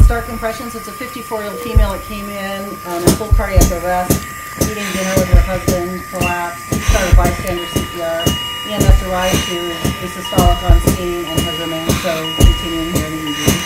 Stark Impressions. It's a 54-year-old female that came in full cardiac arrest, eating dinner with her husband, collapsed. He started bystander CPR. EMS arrived to a systolic on scene and has remained so, continuing here in the ED.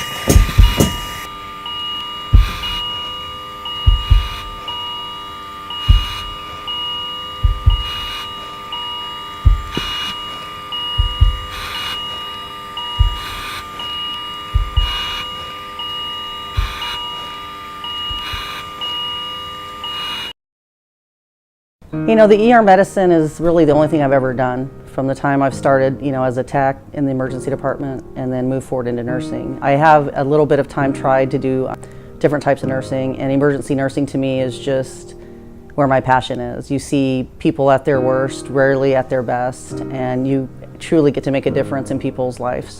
You know, the ER medicine is really the only thing I've ever done from the time I've started, as a tech in the emergency department and then moved forward into nursing. I have a little bit of time tried to do different types of nursing, and emergency nursing to me is just where my passion is. You see people at their worst, rarely at their best, and you truly get to make a difference in people's lives.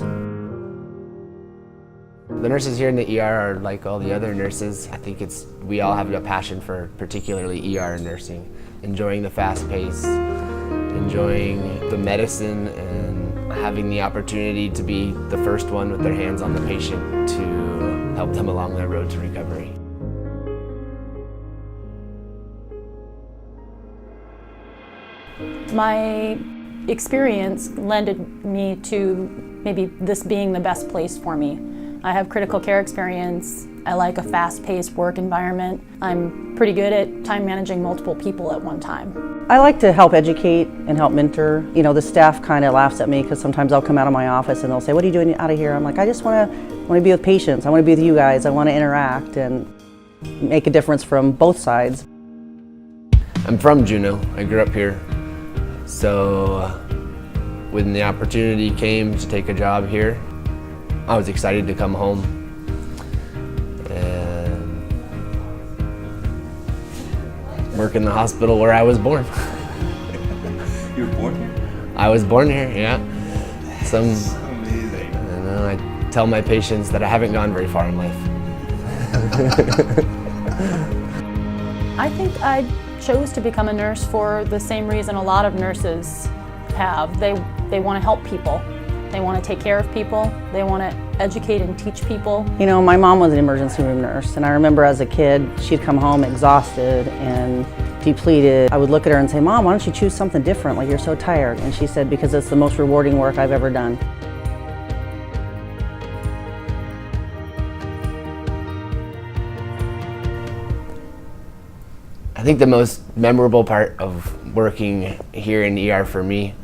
The nurses here in the ER are like all the other nurses. I think we all have a passion for particularly ER nursing. Enjoying the fast pace, enjoying the medicine, and having the opportunity to be the first one with their hands on the patient to help them along their road to recovery. My experience lended me to maybe this being the best place for me. I have critical care experience. I like a fast-paced work environment. I'm pretty good at time managing multiple people at one time. I like to help educate and help mentor. The staff kind of laughs at me because sometimes I'll come out of my office and they'll say, "What are you doing out of here?" I'm like, "I just want to be with patients. I want to be with you guys. I want to interact and make a difference from both sides." I'm from Juneau. I grew up here. So when the opportunity came to take a job here, I was excited to come home and work in the hospital where I was born. You were born here? I was born here, yeah. That's amazing. I tell my patients that I haven't gone very far in life. I think I chose to become a nurse for the same reason a lot of nurses have. They want to help people. They want to take care of people. They want to educate and teach people. My mom was an emergency room nurse, and I remember as a kid, she'd come home exhausted and depleted. I would look at her and say, "Mom, why don't you choose something different? Like, you're so tired." And she said, "Because it's the most rewarding work I've ever done." I think the most memorable part of working here in ER for me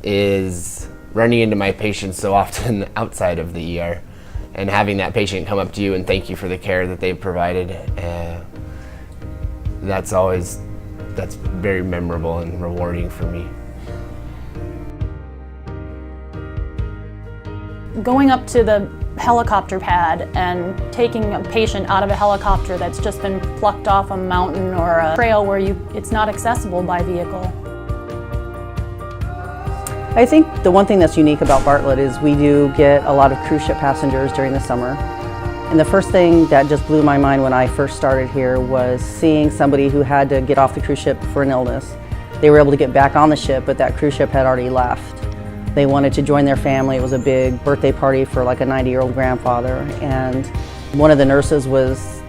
is running into my patients so often outside of the ER and having that patient come up to you and thank you for the care that they've provided. That's very memorable and rewarding for me. Going up to the helicopter pad and taking a patient out of a helicopter that's just been plucked off a mountain or a trail where it's not accessible by vehicle. I think the one thing that's unique about Bartlett is we do get a lot of cruise ship passengers during the summer. And the first thing that just blew my mind when I first started here was seeing somebody who had to get off the cruise ship for an illness. They were able to get back on the ship, but that cruise ship had already left. They wanted to join their family. It was a big birthday party for like a 90-year-old grandfather. And one of the nurses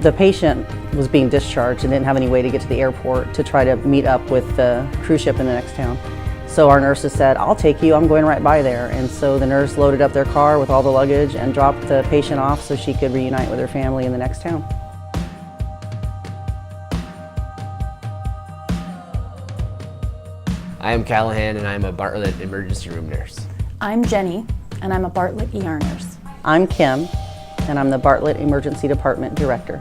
the patient was being discharged and didn't have any way to get to the airport to try to meet up with the cruise ship in the next town. So our nurses said, "I'll take you, I'm going right by there." And so the nurse loaded up their car with all the luggage and dropped the patient off so she could reunite with her family in the next town. I am Callahan and I'm a Bartlett emergency room nurse. I'm Jenny, and I'm a Bartlett ER nurse. I'm Kim, and I'm the Bartlett Emergency Department Director.